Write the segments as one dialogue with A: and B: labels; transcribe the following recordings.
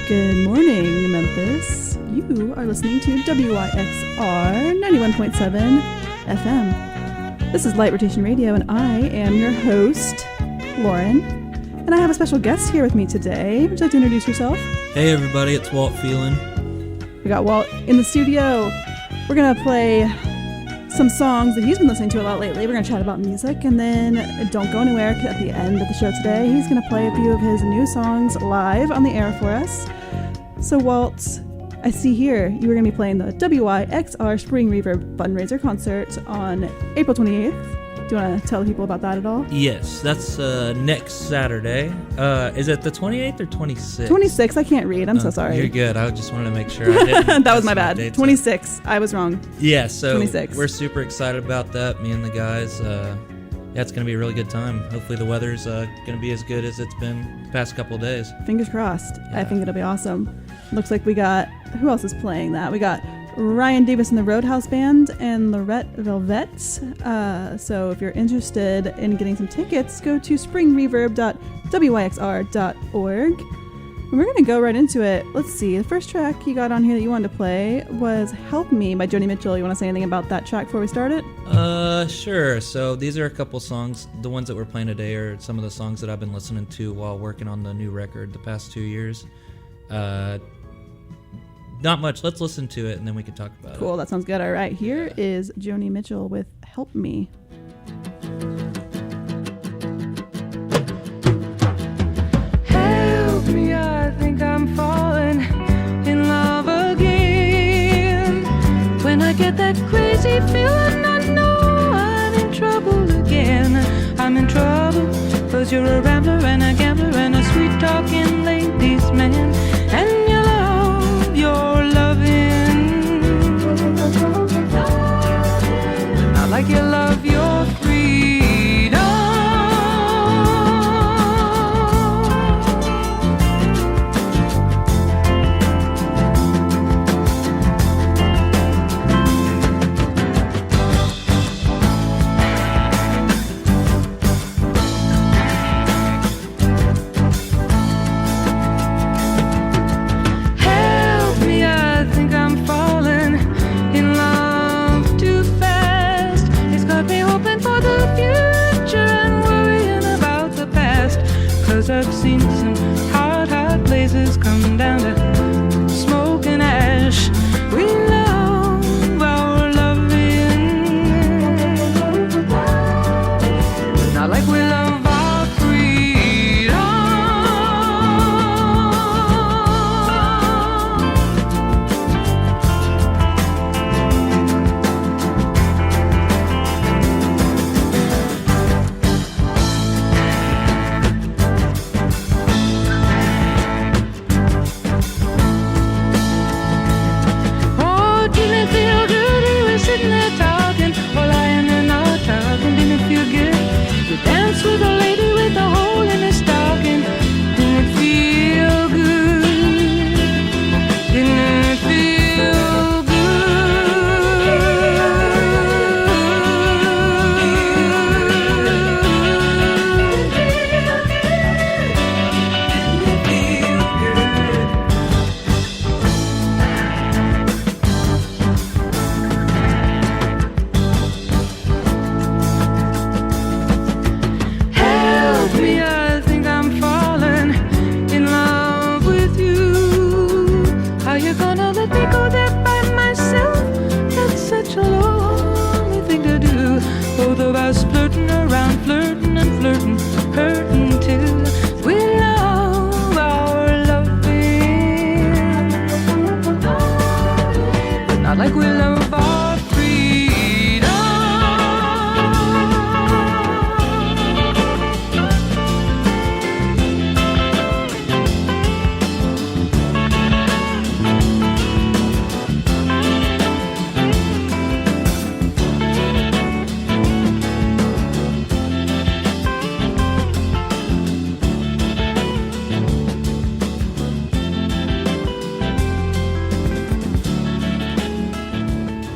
A: Good morning, Memphis. You are listening to WYXR 91.7 FM. This is Light Rotation Radio, and I am your host, Lauren. And I have a special guest here with me today. Would you like to introduce yourself?
B: Hey everybody, it's Walt Phelan.
A: We got Walt in the studio. We're going to play some songs that he's been listening to a lot lately. We're going to chat about music, and then don't go anywhere, because at the end of the show today, he's going to play a few of his new songs live on the air for us. So Walt, I see here you were going to be playing the WYXR Spring Reverb fundraiser concert on April 28th. Do you want to tell people about that at all?
B: Yes, that's next Saturday. Is it the 28th or 26th?
A: 26th. I can't read. I'm so sorry.
B: You're good. I just wanted to make sure I didn't.
A: That was my bad. 26. I was wrong.
B: Yeah, so
A: 26.
B: We're super excited about that, me and the guys. Yeah, it's going to be a really good time. Hopefully the weather's going to be as good as it's been the past couple of days.
A: Fingers crossed.
B: Yeah.
A: I think it'll be awesome. Looks like we got, who else is playing that? We got Ryan Davis and the Roadhouse Band and Lorette Velvet. So if you're interested in getting some tickets, go to springreverb.wyxr.org. And we're going to go right into it. Let's see. The first track you got on here that you wanted to play was Help Me by Joni Mitchell. You want to say anything about that track before we start it?
B: Sure. So these are a couple songs. The ones that we're playing today are some of the songs that I've been listening to while working on the new record the past 2 years. Not much. Let's listen to it, and then we can talk about it.
A: Cool. That sounds good. All right. Here is Joni Mitchell with Help Me.
C: Help me, I think I'm falling in love again. When I get that crazy feeling, I know I'm in trouble again. I'm in trouble, 'cause you're a rambler and a gambler and a sweet-talking ladies' man. And you love your loving, not like you love your freedom. Help me, I think I'm falling in love too fast. It's got me hoping for the future and worrying about the past. 'Cause I've seen some hot, hot places come down to smoke and ash. We love our loving, not like we love our freedom. Oh, didn't it feel good? We were sitting there talking, or lying in our tub, and didn't it feel good? We danced with a lady with a hole in her stocking. Didn't it feel good? Didn't it feel Help me, I think I'm falling in love with you. How you gonna let me go there by myself? That's such a lonely thing to do. Both of us flirting around, flirting and flirting, hurting too. We love our loving, but not like we love our freedom.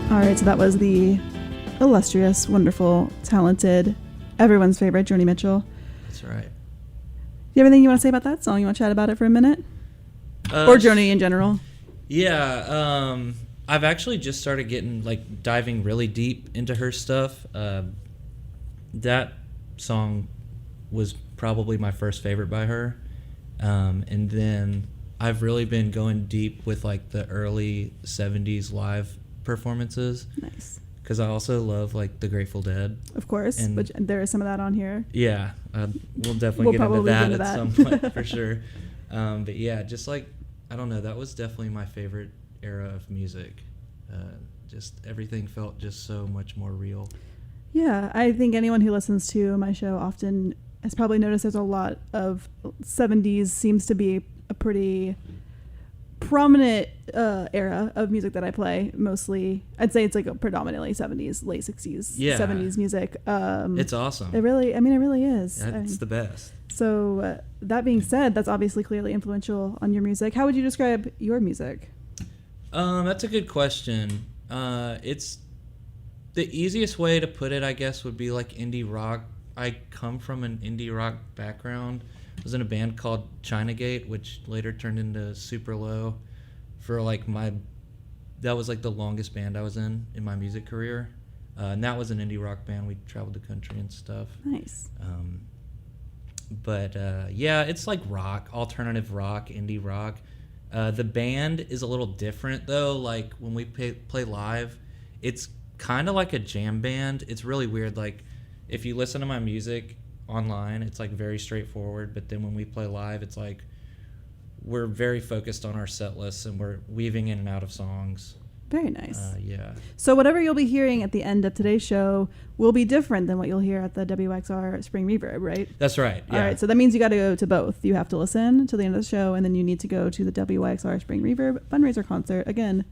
A: All right, so that was the illustrious, wonderful, talented, everyone's favorite Joni Mitchell.
B: That's right.
A: you have anything you want to say about that song? You want to chat about it for a minute? or Joni in general?
B: Yeah, I've actually just started getting diving really deep into her stuff. That song was probably my first favorite by her, and then I've really been going deep with the early 70s live performances.
A: Nice.
B: Because I also love the Grateful Dead.
A: Of course, and which there is some of that on here.
B: Yeah, we'll definitely get into that at some point for sure. But yeah, just I don't know, that was definitely my favorite era of music. Just everything felt just so much more real. Yeah,
A: I think anyone who listens to my show often has probably noticed there's a lot of 70s seems to be a pretty prominent era of music that I play. Mostly, I'd say it's predominantly 70s, late 60s, 70s music.
B: It's awesome.
A: It really is.
B: It's the best.
A: So that being said, that's obviously clearly influential on your music. How would you describe your music?
B: That's a good question. It's the easiest way to put it, I guess, would be indie rock. I come from an indie rock background. I was in a band called Chinagate, which later turned into Super Low. That was the longest band I was in my music career. And that was an indie rock band. We traveled the country and stuff.
A: Nice.
B: But yeah, it's rock, alternative rock, indie rock. The band is a little different though. When we play live, it's kind of like a jam band. It's really weird. If you listen to my music online, it's very straightforward, but then when we play live, it's we're very focused on our set lists and we're weaving in and out of songs.
A: Very nice.
B: Yeah.
A: So whatever you'll be hearing at the end of today's show will be different than what you'll hear at the WYXR Spring Reverb, right?
B: That's right. Yeah.
A: All right. So that means you got to go to both. You have to listen to the end of the show, and then you need to go to the WYXR Spring Reverb fundraiser concert. Again,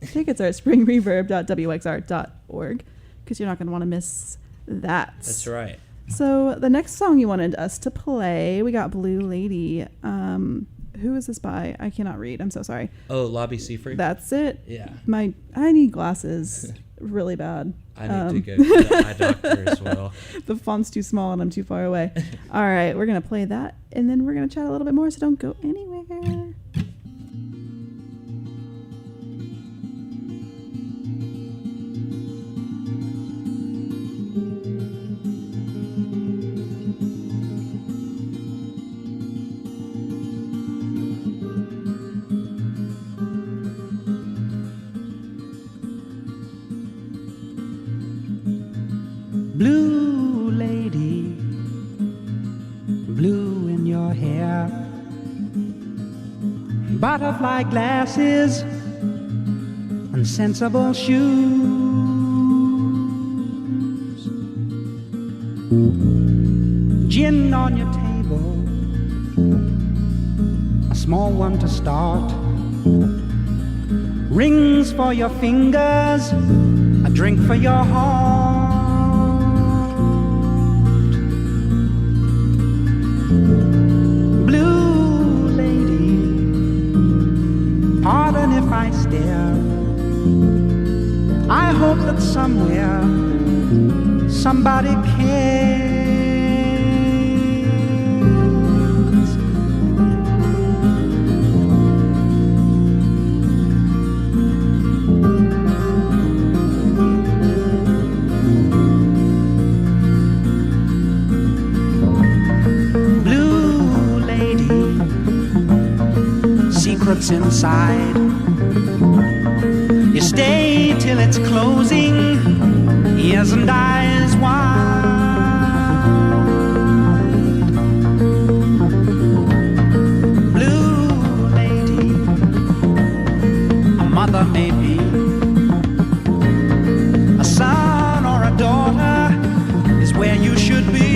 A: tickets are at springreverb.wyxr.org because you're not going to want to miss that.
B: That's right.
A: So the next song you wanted us to play, we got Blue Lady. Who is this by? I cannot read. I'm so sorry.
B: Oh, Lobby Seafree?
A: That's it?
B: Yeah.
A: I need glasses really bad.
B: I need to go to the eye doctor as well.
A: The font's too small and I'm too far away. All right, we're going to play that, and then we're going to chat a little bit more, so don't go anywhere.
D: Blue lady, blue in your hair, butterfly glasses, and sensible shoes, gin on your table, a small one to start, rings for your fingers, a drink for your heart. Blue lady, pardon if I stare. I hope that somewhere somebody cares. Secrets inside. You stay till it's closing, ears and eyes wide. Blue lady, a mother maybe, a son or a daughter is where you should be.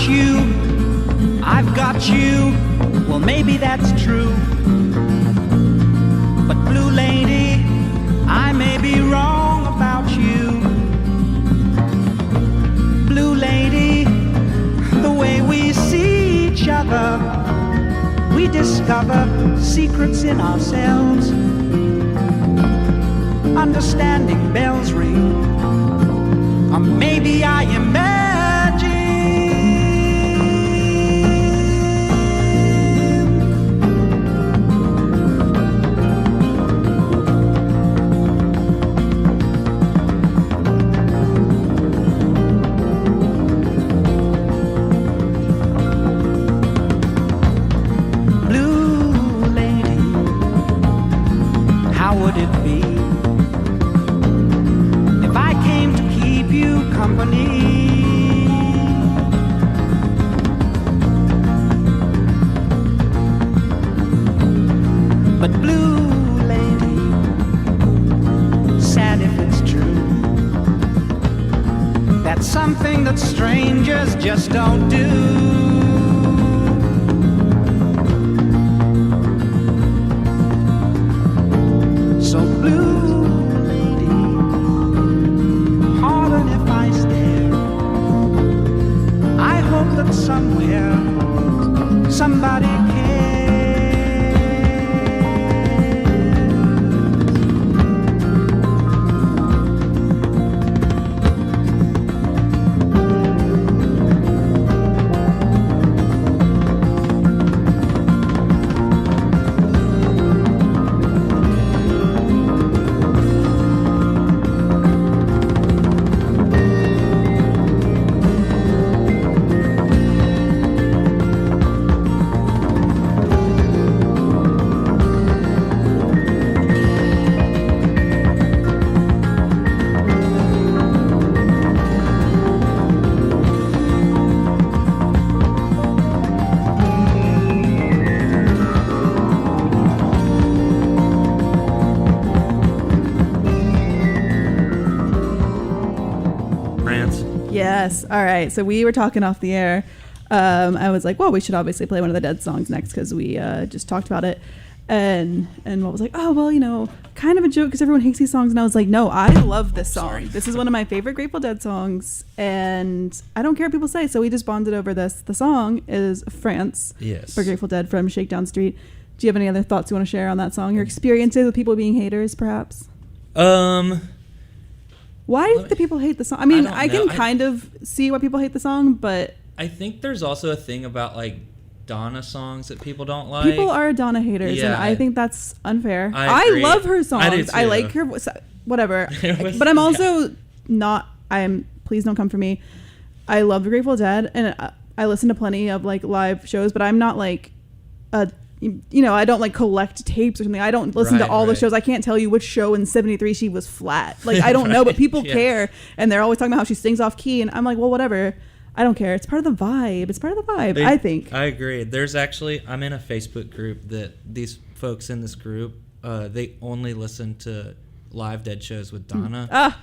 D: you, I've got you. Well, maybe that's true. But blue lady, I may be wrong about you. Blue lady, the way we see each other, we discover secrets in ourselves. Understanding bells ring, or maybe I imagine. But blue lady, sad if it's true. That's something that strangers just don't do. So blue lady, pardon if I stare. I hope that somewhere somebody cares.
A: Yes. All right. So we were talking off the air. I was like, well, we should obviously play one of the Dead songs next because we just talked about it. And Walt was like, oh, well, you know, kind of a joke because everyone hates these songs. And I was like, no, I love this song.
B: Sorry.
A: This is one of my favorite Grateful Dead songs. And I don't care what people say. So we just bonded over this. The song is France for Grateful Dead from Shakedown Street. Do you have any other thoughts you want to share on that song? Your experiences with people being haters, perhaps? Why do the people hate the song? I mean, I can kind of see why people hate the song, but
B: I think there's also a thing about like Donna songs that people don't like.
A: People are Donna haters, and I think that's unfair.
B: I
A: love her songs.
B: I do too.
A: I like her voice, whatever. But I'm also not. Please don't come for me. I love the Grateful Dead, and I listen to plenty of like live shows, but I'm not like I don't like collect tapes or something. I don't listen to all the shows. I can't tell you which show in '73 she was flat. Like, I don't know, but people care. And they're always talking about how she sings off key. And I'm like, well, whatever. I don't care. It's part of the vibe. I think.
B: I agree. There's actually, I'm in a Facebook group that these folks in this group, they only listen to live Dead shows with Donna.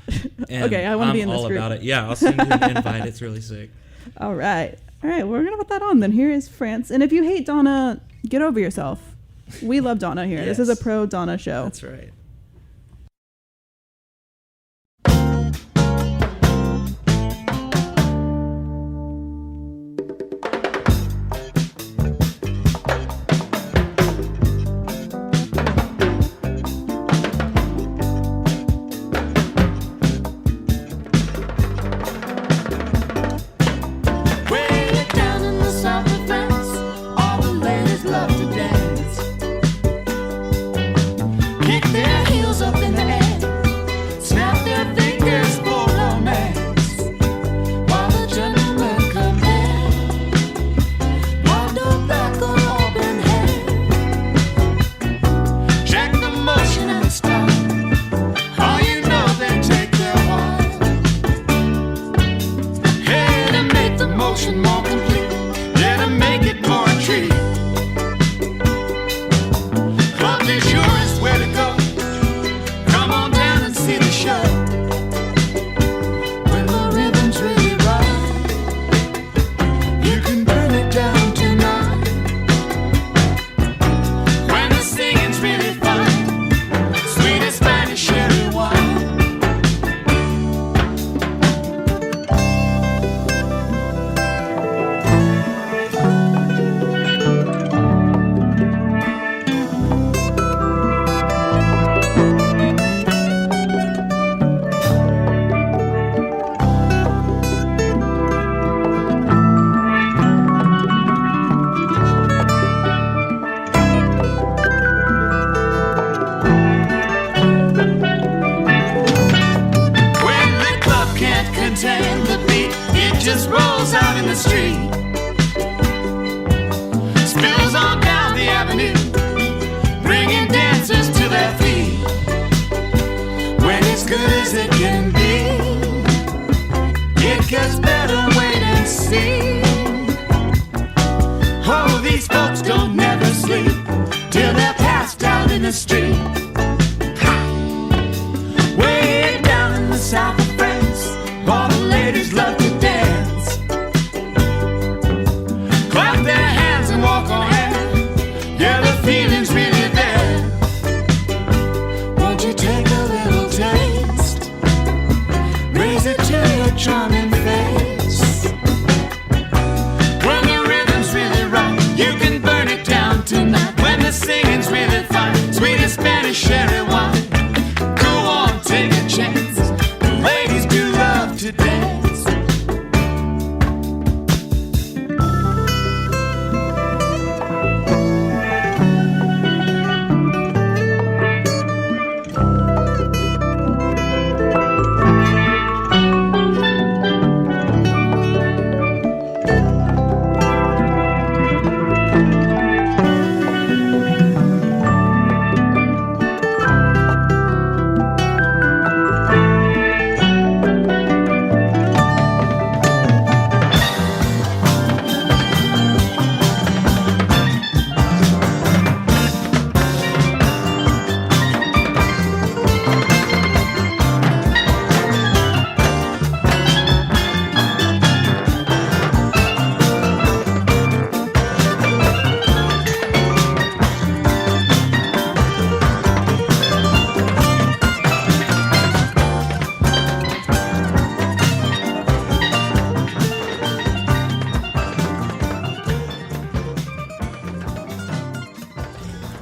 A: Okay. I want to be in this group.
B: I'm all about it. Yeah. I'll send you an invite. It's really sick.
A: All right. We're going to put that on then. Here is France. And if you hate Donna, get over yourself. We love Donna here. Yes. This is a pro Donna show.
B: That's right.
E: You
D: it just rolls out in the street. Spills on down the avenue, bringing dancers to their feet. When it's good as it can be, it gets better, wait and see. Oh, these folks don't never sleep till they're passed out in the street. Ha! Way down in the south of France, all the ladies love to dance. Clap their hands and walk on air. Yeah, the feeling's really there. Won't you take a little taste? Raise it to your charming face. When the rhythm's really right, you can burn it down tonight. When the singing's really fine, sweet as Spanish sherry wine. Go on, take a chance. The ladies do love to dance.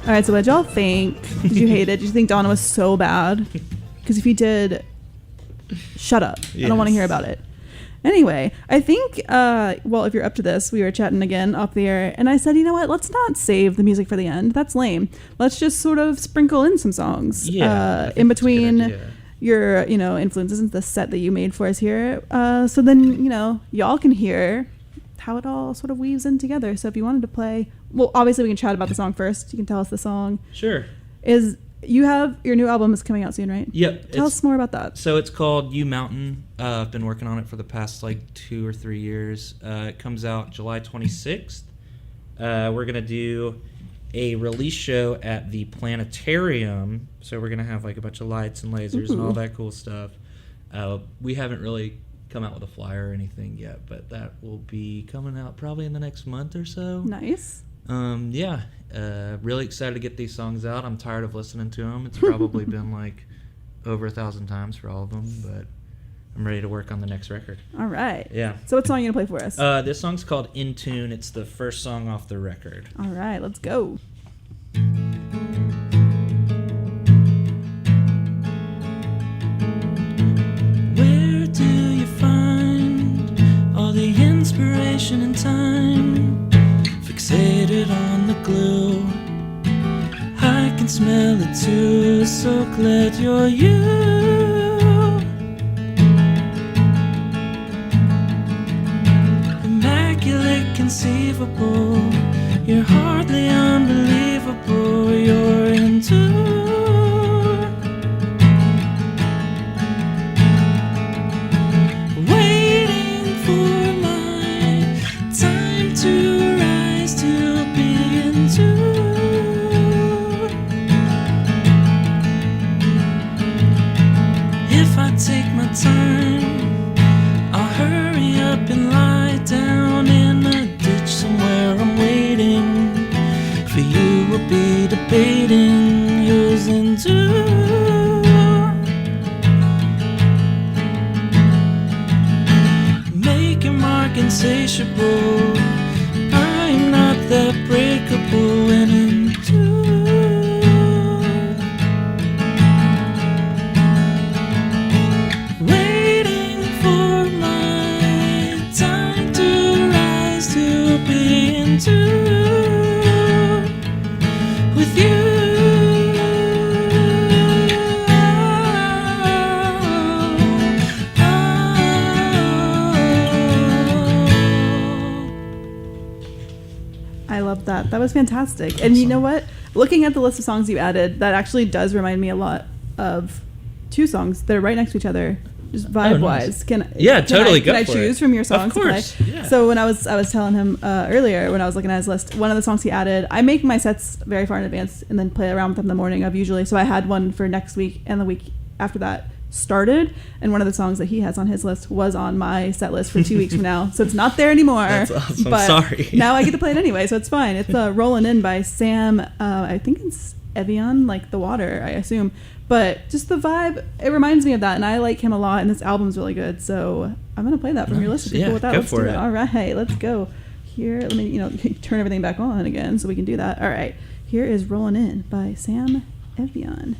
A: All right, so what did y'all think? Did you hate it? Did you think Donna was so bad? Because if you did, shut up. I don't want to hear about it. Anyway, I think, well, if you're up to this, we were chatting again off the air, and I said, you know what? Let's not save the music for the end. That's lame. Let's just sort of sprinkle in some songs in between your, influences and the set that you made for us here. So then, y'all can hear how it all sort of weaves in together. So if you wanted to play, well, obviously we can chat about the song first. You can tell us the song.
B: Sure.
A: You have your new album is coming out soon, right?
B: Yep.
A: Tell us more about that.
B: So it's called You Mountain. I've been working on it for the past 2 or 3 years. It comes out July 26th. We're going to do a release show at the Planetarium. So we're going to have a bunch of lights and lasers and all that cool stuff. We haven't really come out with a flyer or anything yet, but that will be coming out probably in the next month or so.
A: Nice.
B: Really excited to get these songs out. I'm tired of listening to them. It's probably been over 1,000 times for all of them, but I'm ready to work on the next record.
A: All right.
B: Yeah.
A: So what song are you going to play for us?
B: This song's called In Tune. It's the first song off the record.
A: All right, let's go.
C: Where do you find all the inspiration and time fixated on the glue? I can smell it too, so glad you're you. Immaculate, conceivable, you're hardly unbelievable, you're into. Waiting for my time to rise to be into. If I take my time, I'll hurry up and lie down in a ditch somewhere. I'm waiting for you. We'll be debating who's into. Make your mark insatiable. I'm not that breakable and into. Waiting for my time to rise to be into with you.
A: that. That was fantastic. Awesome. And you know what? Looking at the list of songs you added, that actually does remind me a lot of two songs that are right next to each other. Just vibe-wise,
B: nice. Totally.
A: Can I choose from your songs?
B: Of course.
A: To play?
B: Yeah.
A: So when I was telling him earlier when I was looking at his list, one of the songs he added, I make my sets very far in advance and then play around with them the morning of usually. So I had one for next week and the week after that started, and one of the songs that he has on his list was on my set list for 2 weeks from now. So it's not there anymore.
B: That's awesome.
A: But
B: sorry.
A: Now I get to play it anyway, so it's fine. It's "Rollin' In" by Sam. I think it's Evian, like the water, I assume. But just the vibe, it reminds me of that, and I like him a lot, and this album's really good, so I'm going to play that from your list. If you're cool with that, let's do it. All right, let's go. Here, let me, turn everything back on again so we can do that. All right, here is "Rollin' In" by Sam Evian.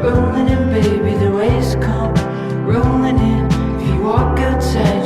C: Rolling in, baby, the waves come rolling in. If you walk outside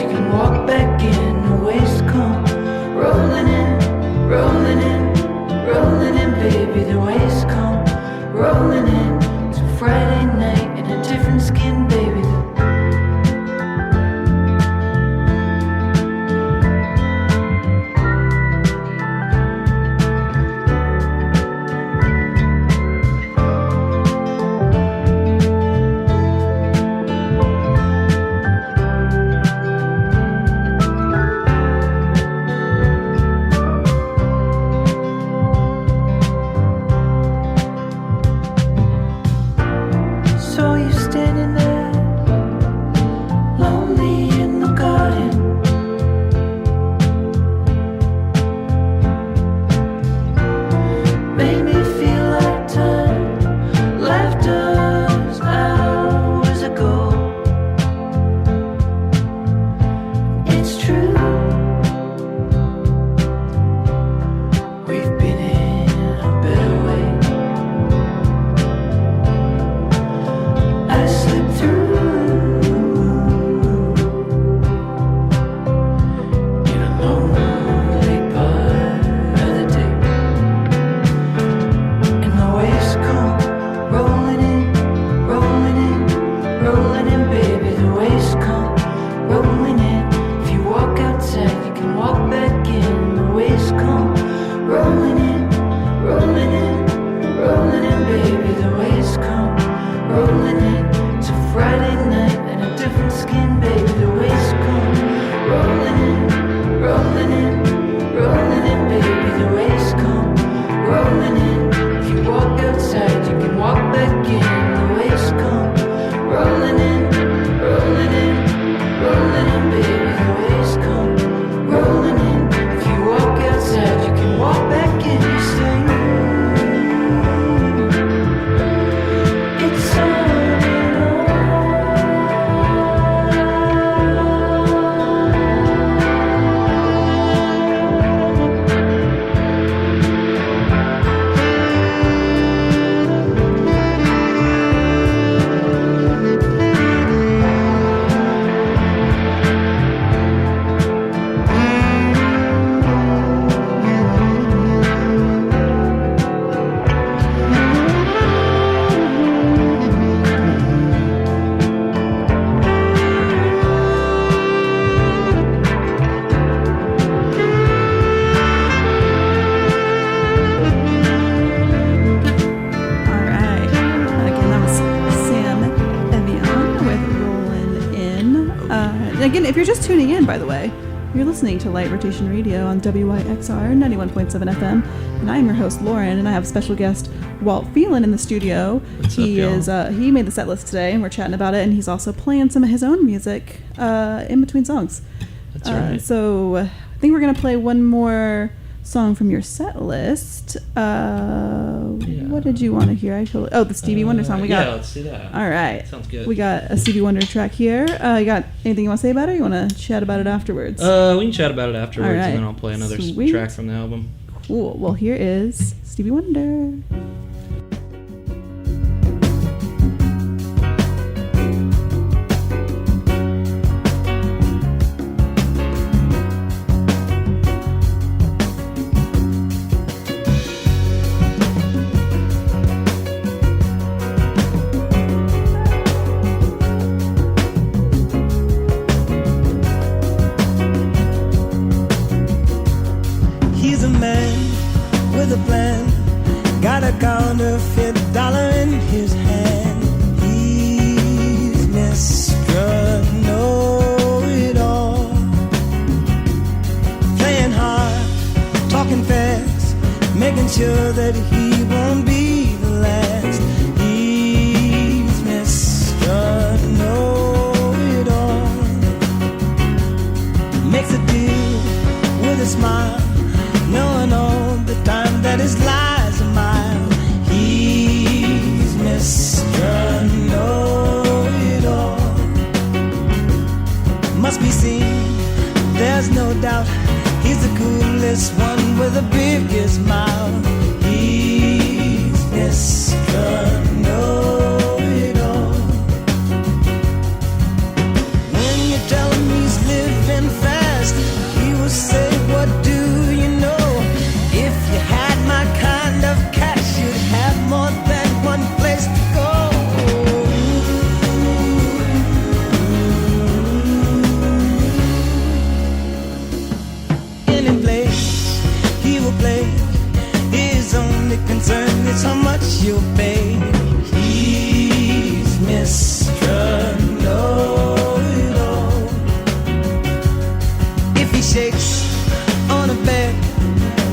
A: again, if you're just tuning in, by the way, you're listening to Light Rotation Radio on WYXR 91.7 FM, and I'm your host, Lauren, and I have a special guest, Walt Phelan, in the studio. He made the set list today, and we're chatting about it, and he's also playing some of his own music in between songs.
B: That's right.
A: So I think we're going to play one more song from your set list. What did you want to hear? The Stevie Wonder song we got.
B: Yeah, let's do that.
A: All right.
B: Sounds good.
A: We got a Stevie Wonder track here. You got anything you want to say about it? Or you want to chat about it afterwards?
B: We can chat about it afterwards,
A: All right.
B: and then I'll play another track from the album.
A: Cool. Well, here is Stevie Wonder.
E: He's a man with a plan, got a counterfeit dollar in his hand. He's Mr. Know-It-All, playing hard, talking fast, making sure that he won't be the last. He's Mr. Know-It-All, makes a deal with a smile, knowing all the time that his lies are mild. He's Mr. Know-It-All, must be seen, there's no doubt. He's the coolest one with the biggest mouth. He's Mr. Know-It-All. When you tell him he's living fast, he will say, what do you know? If you had my kind of cash, you'd have more than one place to go. Any place he will play, his only concern is how much you'll pay. He's Mr. Know-It-All. If he shakes on a bed,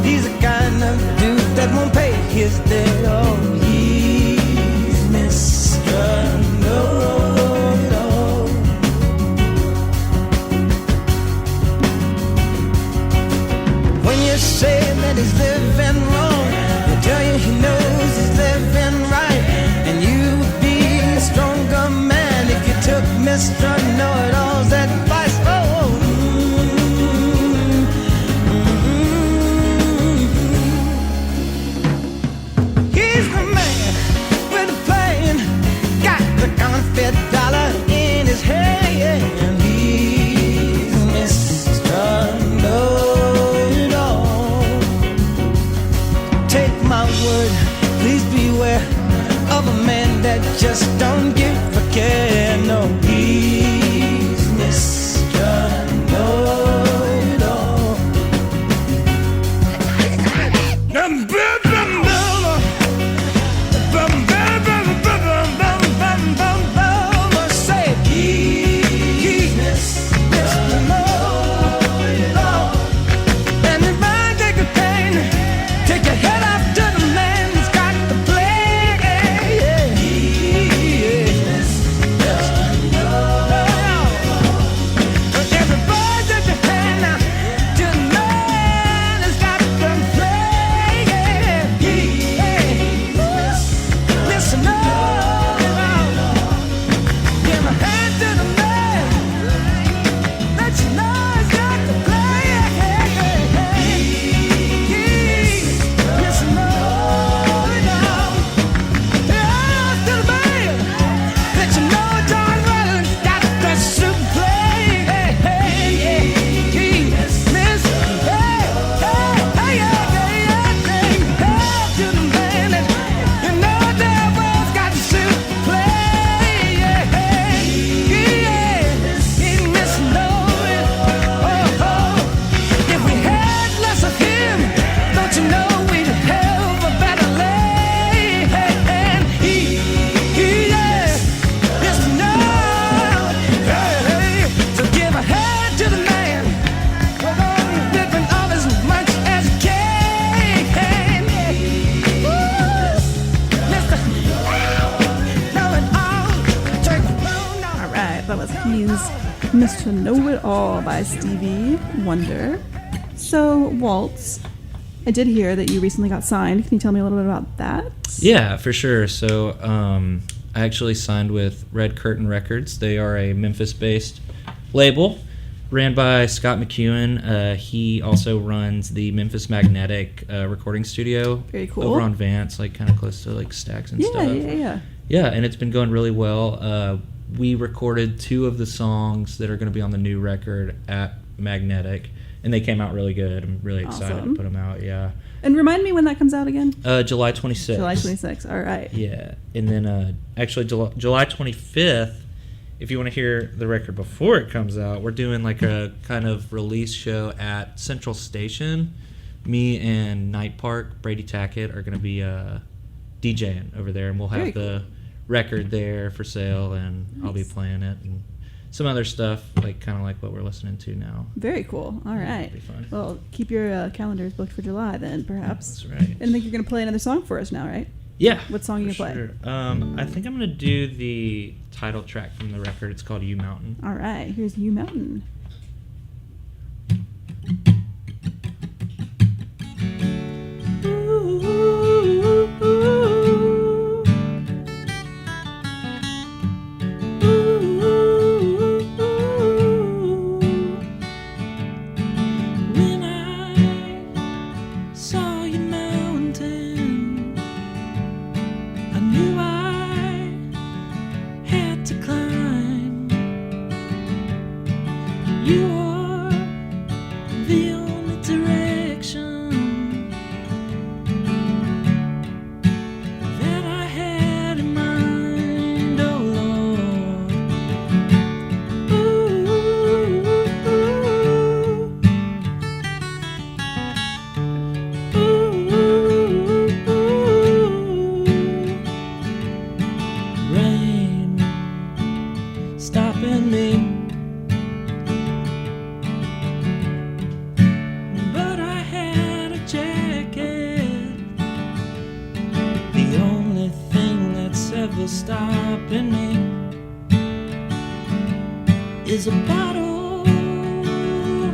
E: he's the kind of dude that won't pay his debt. Oh, he's Mr. Know-It-All. When you say that he's living wrong, he'll tell you he knows he's living right. And you would be a stronger man if you took Mr. Know-It-All's advice. Oh, he's the man with the plan, got the counterfeit dollar in his hand. He's Mr. Know-It-All. Take my word, please beware of a man that just don't give a care. No, he's Mr. Know-It-All.
A: Mr. Know It All by Stevie Wonder. So, Walt, I did hear that you recently got signed. Can you tell me a little bit about that?
B: Yeah, for sure. So I actually signed with Red Curtain Records. They are a Memphis-based label ran by Scott McEwen. He also runs the Memphis Magnetic recording studio.
A: Very cool.
B: Over on Vance, like kind of close to like Stacks and stuff.
A: Yeah.
B: Yeah, and it's been going really well. We recorded 2 of the songs that are going to be on the new record at Magnetic, and they came out really good. I'm really excited to put them out, yeah.
A: And remind me when that comes out again?
B: July 26th.
A: July 26th, all right.
B: Yeah, and then actually July 25th, if you want to hear the record before it comes out, we're doing like a kind of release show at Central Station. Me and Night Park, Brady Tackett, are going to be DJing over there, and we'll have the record there for sale, and I'll be playing it and some other stuff, like kind of like what we're listening to now.
A: Very cool. All right.
B: It'll be fun.
A: Well, keep your calendars booked for July then, perhaps.
B: Yeah, that's right.
A: And I think you're going to play another song for us now, right?
B: Yeah.
A: What song are you going to play?
B: Sure. I think I'm going to do the title track from the record. It's called You Mountain.
A: All right. Here's You Mountain.
E: Stopping me is a bottle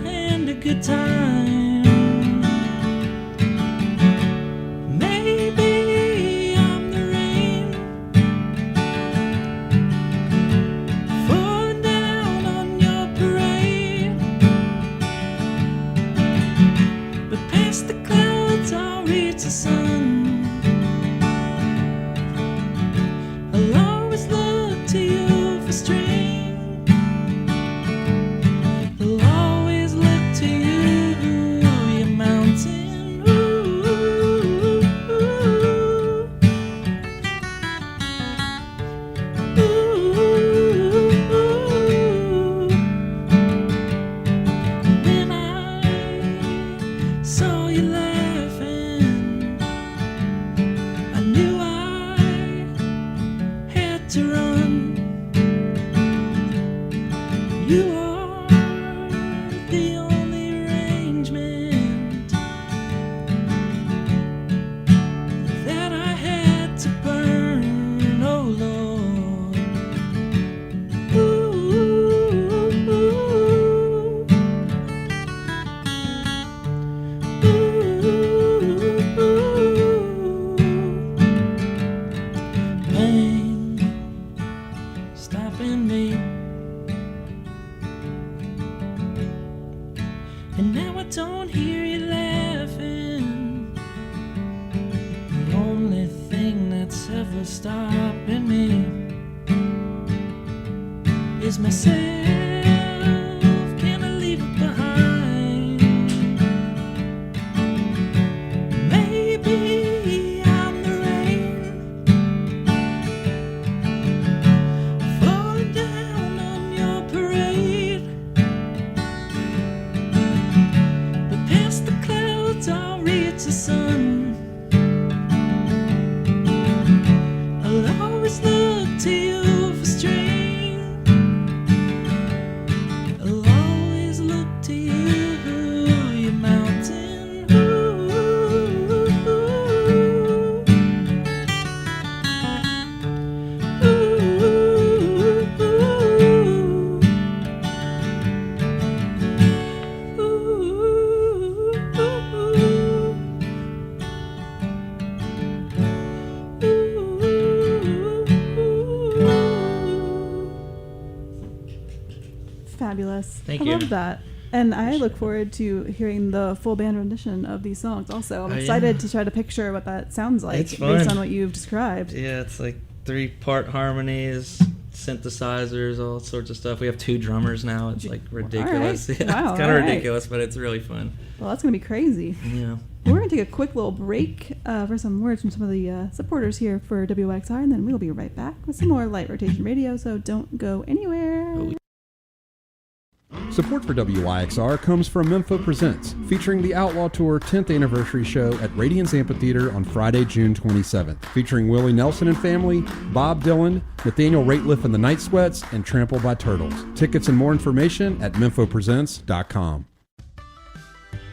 E: and a good time. Maybe I'm the rain falling down on your parade, but past the clouds I'll reach the sun. To you for strength, I'll always look to you, your mountain. Ooh, ooh, ooh, ooh. When I saw you laughing, I knew I had to run. You are the only arrangement that I had to burn, oh Lord. Ooh, ooh, ooh. Ooh, ooh. Pain stopping me. And now I don't hear you laughing. The only thing that's ever stopping me is myself. Can I leave it behind? Maybe I'm the rain falling down on your parade. Past the clouds, I'll reach the sun. I'll always look to you for strength.
A: fabulous.
B: Thank
A: I
B: you.
A: love that. And I look forward to hearing the full band rendition of these songs also. I'm excited to try to picture what that sounds like
B: It's fun.
A: based on what you've described.
B: Yeah, it's like 3-part harmonies, synthesizers, all sorts of stuff. We have 2 drummers now. It's like ridiculous.
A: All right.
B: Yeah,
A: Wow,
B: it's kind
A: all
B: of
A: right.
B: ridiculous, but it's really fun.
A: Well, that's going to be crazy.
B: Yeah.
A: We're going to take a quick little break for some words from some of the supporters here for WYXR, and then we'll be right back with some more Light Rotation Radio, so don't go anywhere.
F: Support for WYXR comes from Mempho Presents, featuring the Outlaw Tour 10th anniversary show at Radiance Amphitheater on Friday, June 27th, featuring Willie Nelson and family, Bob Dylan, Nathaniel Rateliff and the Night Sweats, and Trampled by Turtles. Tickets and more information at memphopresents.com.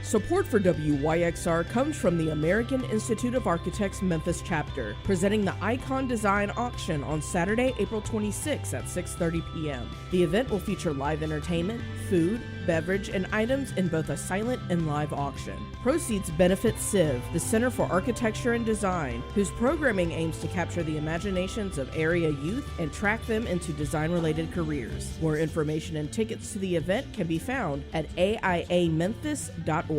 G: Support for WYXR comes from the American Institute of Architects Memphis chapter, presenting the Icon Design Auction on Saturday, April 26 at 6:30 p.m. The event will feature live entertainment, food, beverage, and items in both a silent and live auction. Proceeds benefit CIV, the Center for Architecture and Design, whose programming aims to capture the imaginations of area youth and track them into design-related careers. More information and tickets to the event can be found at aiamemphis.org.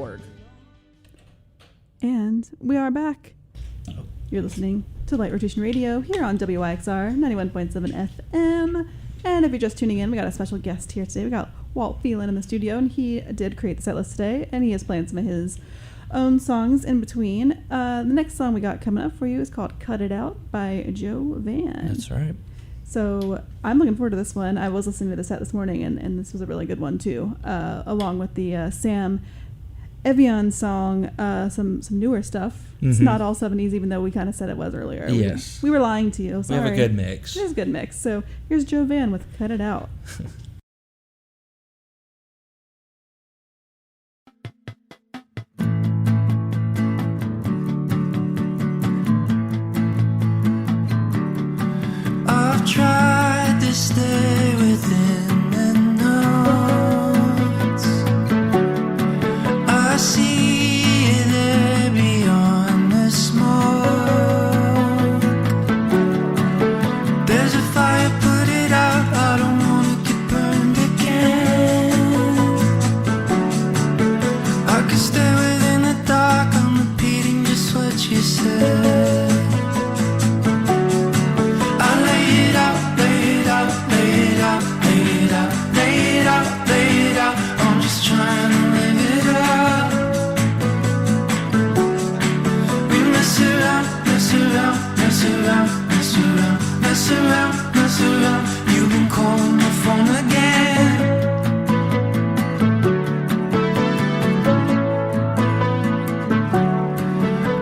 A: And we are back. You're listening to Light Rotation Radio here on WYXR 91.7 FM. And if you're just tuning in, we got a special guest here today. We got Walt Phelan in the studio, and he did create the set list today, and he is playing some of his own songs in between. The next song we got coming up for you is called Cut It Out by Joe Van.
B: That's right.
A: So I'm looking forward to this one. I was listening to the set this morning, and this was a really good one, too, along with the Sam Evian song, some newer stuff. It's not all 70s, even though we kind of said it was earlier.
B: Yes.
A: We were lying to you. Sorry.
B: We have a good mix.
A: It is a good mix. So here's Joe Van with Cut It Out.
D: I've tried to stay within the notes. I see there beyond the smoke. There's a fire, put it out. I don't wanna get burned again. I could stay within the dark. I'm repeating just what you said. I'm just trying to live it up. We mess around, mess around, mess around, mess around, mess around, mess around. You've been calling my phone again.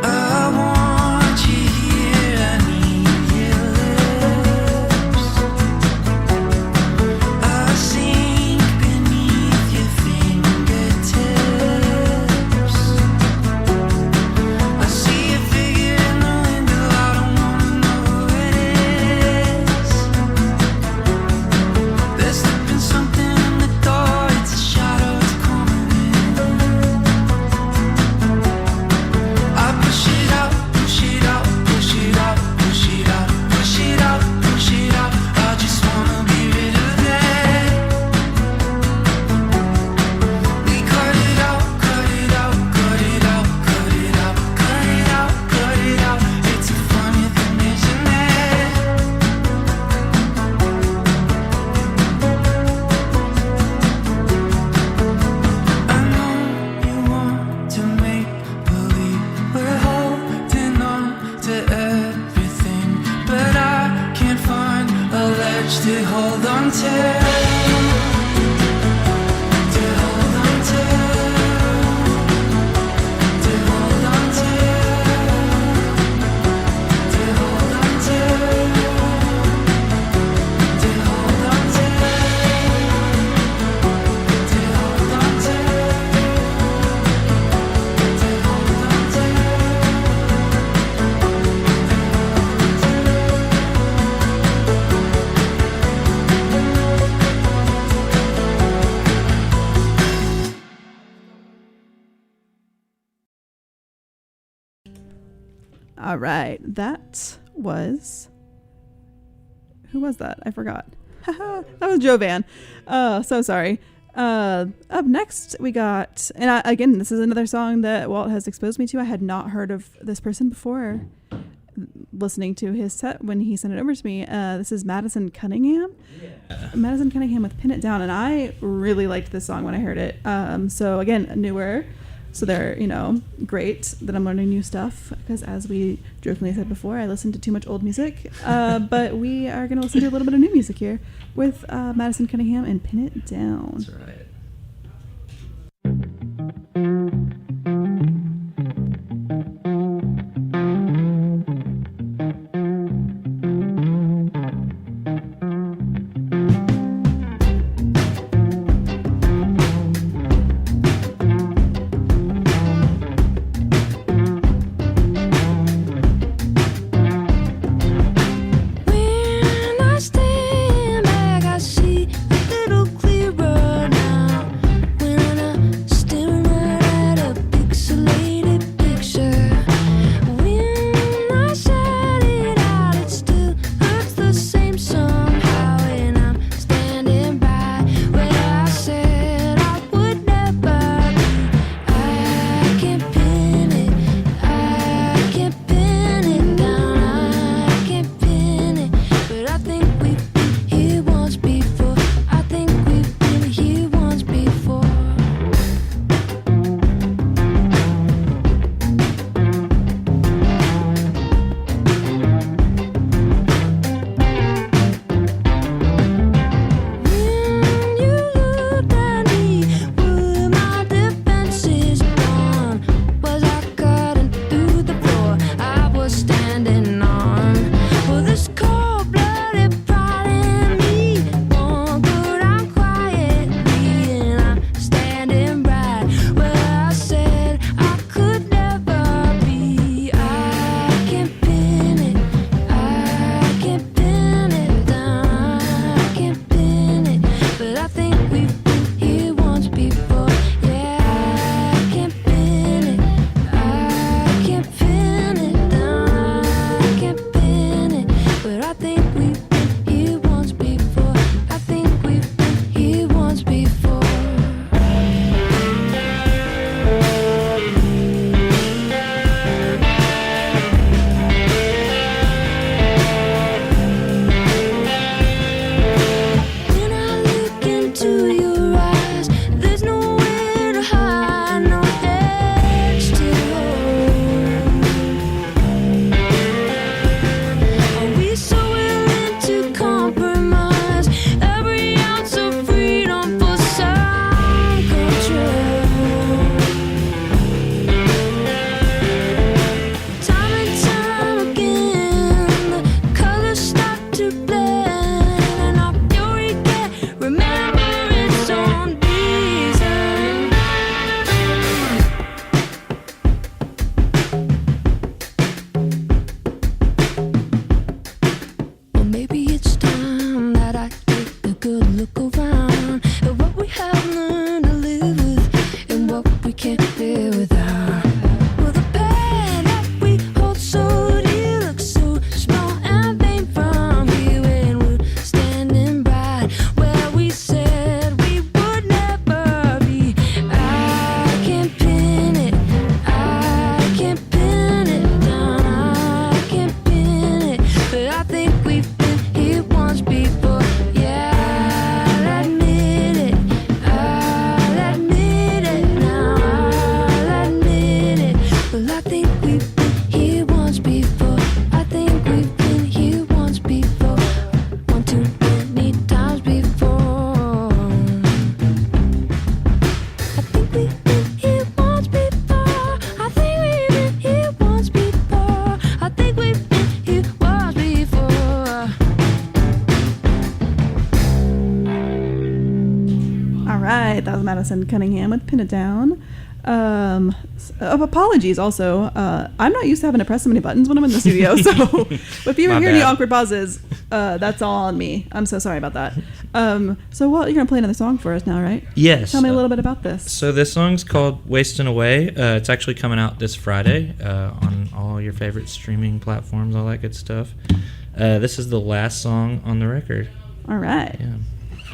D: I want you here, I need your lips. I sink beneath your fingertips. I see a figure in the window. I don't wanna know who it is. There's slipping something in the door. It's a shadow, it's coming in. I push it out, push it out, push it out, push it out, push it out, push it out. I just wanna be rid of that. We cut it out, cut it out, cut it out, cut it out, cut it out, cut it out. It's a funny thing, isn't it? I know you want to make believe we're holding on to everything, but I can't find a ledge to hold on to. To hold on to. To hold on to. To hold on to. To hold on to. To hold on to. To hold on to.
A: All right. That was... Who was that? I forgot. That was Jovan. So sorry. Up next, we got, and again, this is another song that Walt has exposed me to. I had not heard of this person before listening to his set when he sent it over to me. This is Madison Cunningham. Yeah. Madison Cunningham with Pin It Down, and I really liked this song when I heard it. So again, newer. So they're, great that I'm learning new stuff because, as we jokingly said before, I listen to too much old music. But we are going to listen to a little bit of new music here with Madison Cunningham and Pin It Down.
B: That's right.
A: That was Madison Cunningham with Pin It Down. Apologies also. I'm not used to having to press so many buttons when I'm in the studio, so if you hear any awkward pauses, that's all on me. I'm so sorry about that. So Walt, you're going to play another song for us now, right?
B: Yes.
A: Tell me a little bit about this.
B: So this song's called Wastin' Away. It's actually coming out this Friday on all your favorite streaming platforms, all that good stuff. This is the last song on the record.
A: All right.
B: Yeah.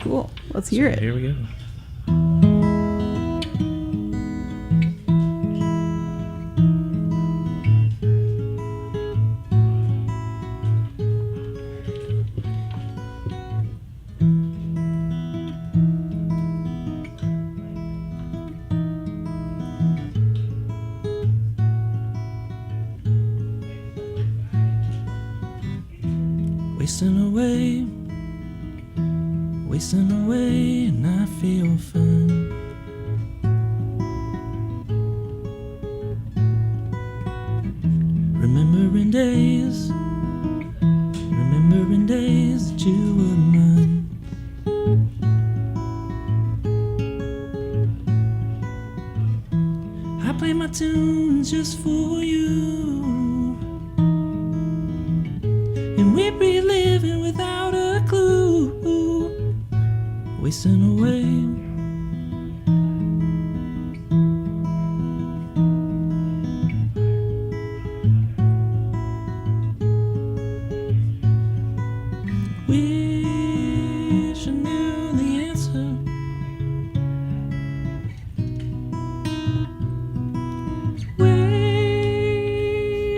A: Cool. Let's hear it.
B: Here we go. Wasting away, and I feel fine. Remembering days that you were mine. I play my tunes just for you, and we'd be living without a clue. Wasting away. Wish I knew the answer.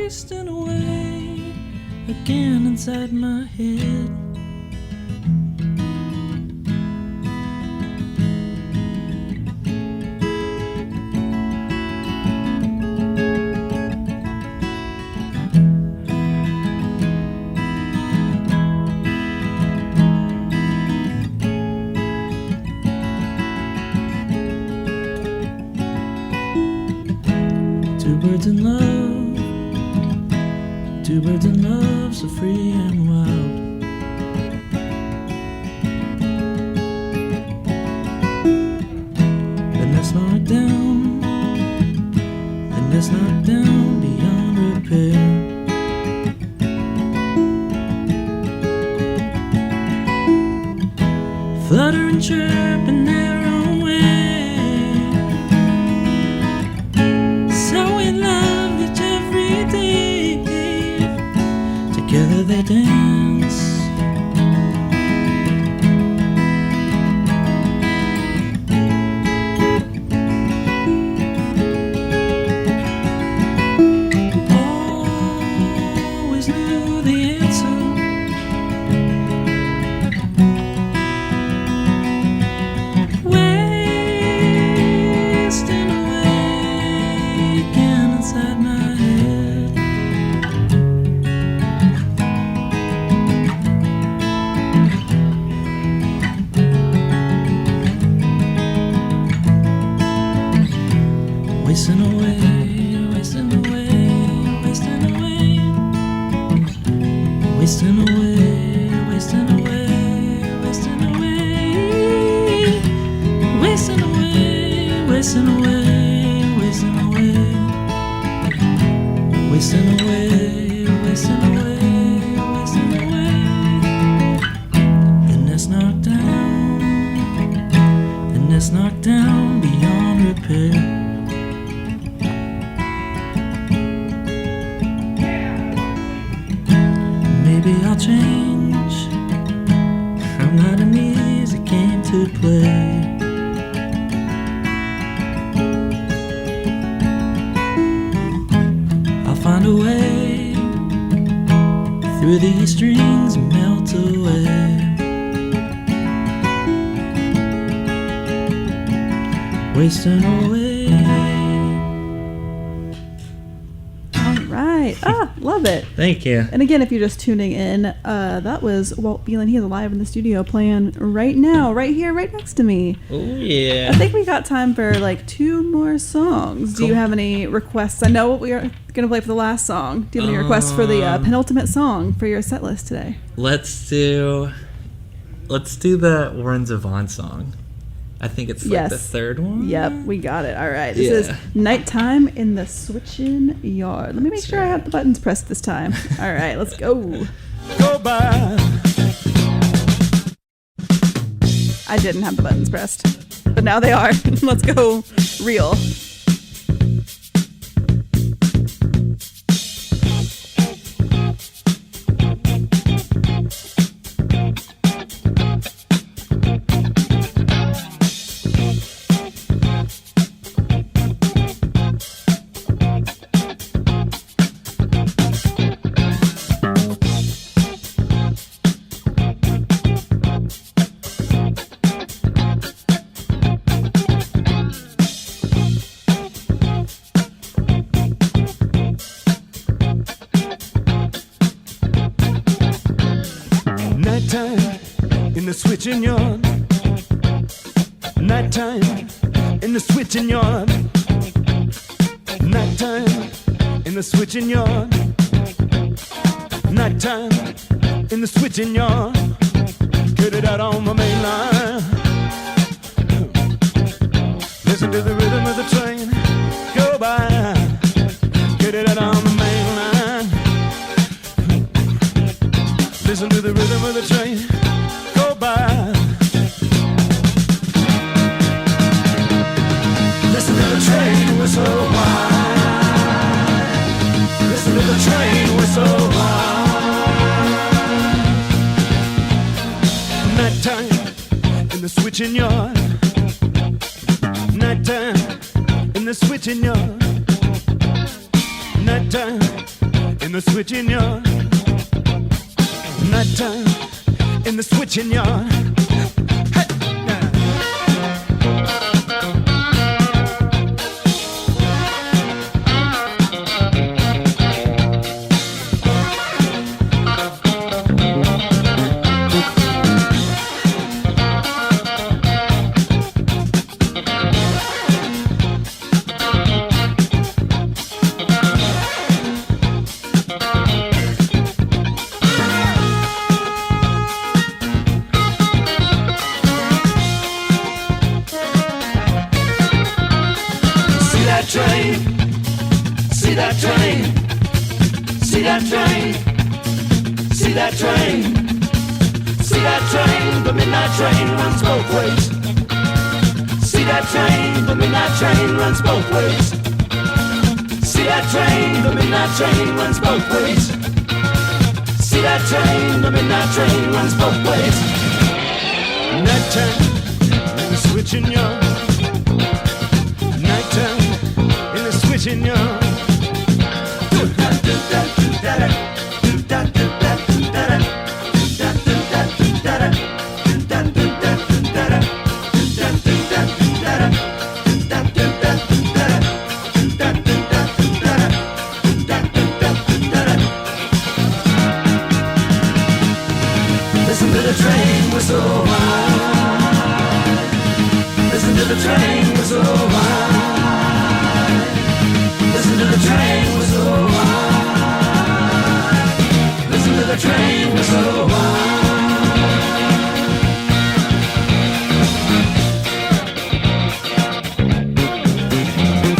B: Wasting away again inside my head. Two birds in love, so free and wild. Then that's knocked down beyond repair. Flutter and chirp in their own way. So in love each every day. Together they dance. Always knew the answer. Wasting away again inside my head. Wasting away, wasting away, wasting away, wasting away, wasting away, wasting away, wasting away, wasting away, wasting away, wasting away, wasting away, wasting away. And that's knocked down beyond repair. Maybe I'll change. I'm not an easy game to play. I'll find a way through these strings and melt away. Wasting away.
A: Love it.
B: Thank you.
A: And again, if you're just tuning in, that was Walt Phelan. He is live in the studio playing right now, right here, right next to me.
B: Oh, yeah.
A: I think we got time for like 2 more songs.
B: Cool.
A: Do you have any requests? I know what we are going to play for the last song. Do you have any requests for the penultimate song for your set list today?
B: Let's do the Warren Zevon song. I think it's like the third one.
A: Yep, we got it. All right. This is Nighttime in the Switchin' Yard. Let me make sure I have the buttons pressed this time. All right, let's go.
D: Go by.
A: I didn't have the buttons pressed, but now they are. Let's go real.
E: switching yard. Nighttime in the switching yard. Nighttime in the switching yard. Nighttime in the switching yard. Get it out on the main line. Listen to the rhythm of the train go by. Get it out on the main line. Listen to the rhythm of the train go by. Listen to the train whistle whine. Listen to the train whistle whine. Nighttime in the switching yard. Nighttime in the switching yard. Nighttime in the switching yard. Nighttime in the switching yard. See that train, see that train, see that train, see that train, the midnight train runs both ways. See that train, the midnight train runs both ways. See that train, the midnight train runs both ways. See that train, the midnight train runs both ways. Nighttime in the switching yard. Nighttime in the switching yard. Listen to the train whistle whine. Listen to the train whistle whine. Listen to the train whistle whine. Listen to the train whistle whine.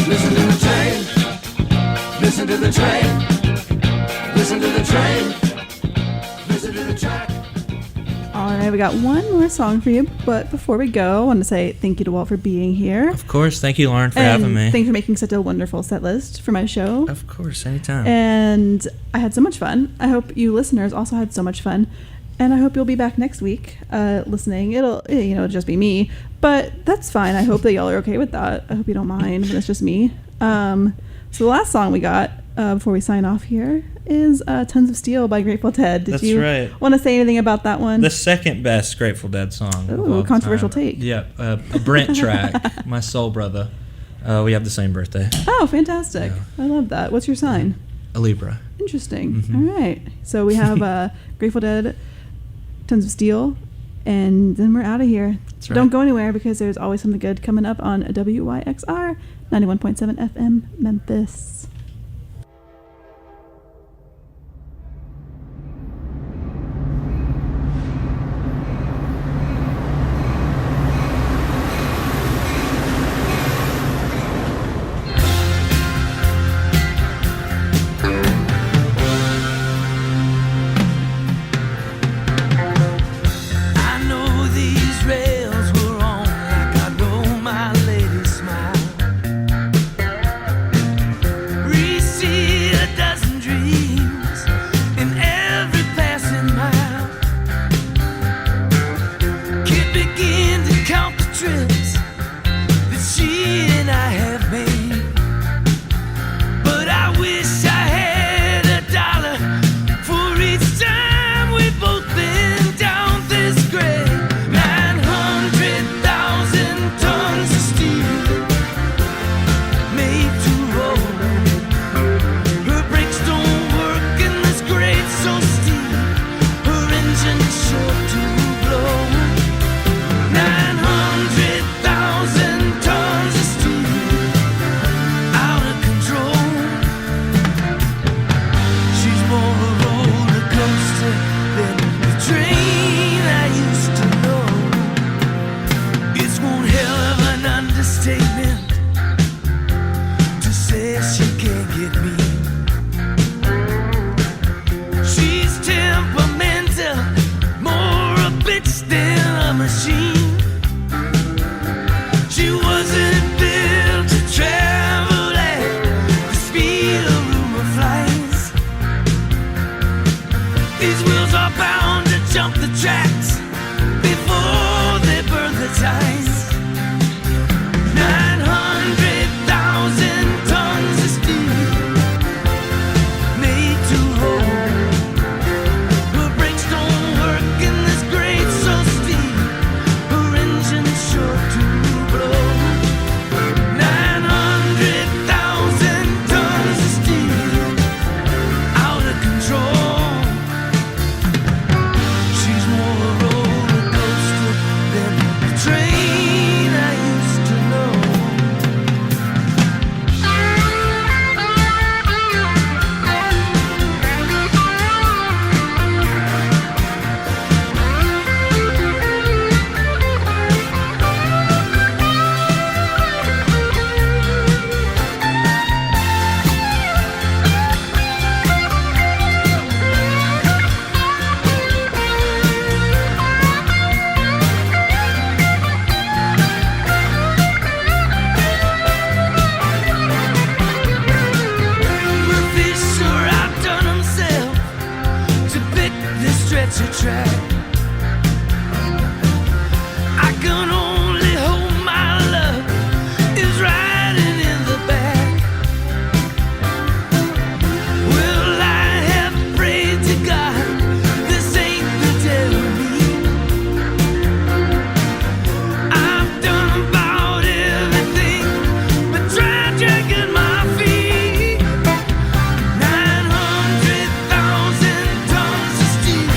E: Listen to the train. Listen to the train. Listen to the train. Listen to the track.
A: All right, we got one more song for you, but before we go, I want to say thank you to Walt for being here.
B: Of course. Thank you, Lauren, for
A: And
B: having me.
A: thanks for making such a wonderful set list for my show.
B: Of course, anytime.
A: And I had so much fun. I hope you listeners also had so much fun. And I hope you'll be back next week listening. It'll just be me, but that's fine. I hope that y'all are okay with that. I hope you don't mind, but it's just me. So the last song we got before we sign off here is Tons of Steel by Grateful Dead. Did
B: That's
A: you
B: right.
A: want to say anything about that one?
B: The second best Grateful Dead song. of
A: Ooh,
B: all
A: controversial
B: time.
A: take.
B: Yep. A Brent track. My soul brother. We have the same birthday.
A: Oh, fantastic.
B: Yeah.
A: I love that. What's your sign?
B: A Libra.
A: Interesting.
B: Mhm.
A: All right. So we have Grateful Dead, Tons of Steel, and then we're out of here.
B: That's right.
A: Don't go anywhere because there's always something good coming up on WYXR 91.7 FM Memphis.
E: I know these rails were on like I know my lady smile. statement to say she can't get me. She's temperamental, more a bitch than a machine. She wasn't built to travel at the speed of rumor flies. These wheels are bound to jump the tracks before they burn the ties. 900,000 tons of steel made to hold. Her brakes don't work in this great so steep. Her engine's sure to blow. 900,000 tons of steel out of control. She's more a roller coaster than the train I used to know. Murphy's sure outdone himself to pick this stretcher track. I can only hope my love is riding in the back. Well, I have prayed to God this ain't the death of me. I've done about everything but try dragging my feet. 900,000 tons of steel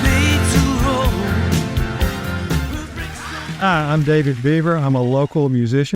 E: made to roll.
H: Hi, I'm David Beaver. I'm a local musician.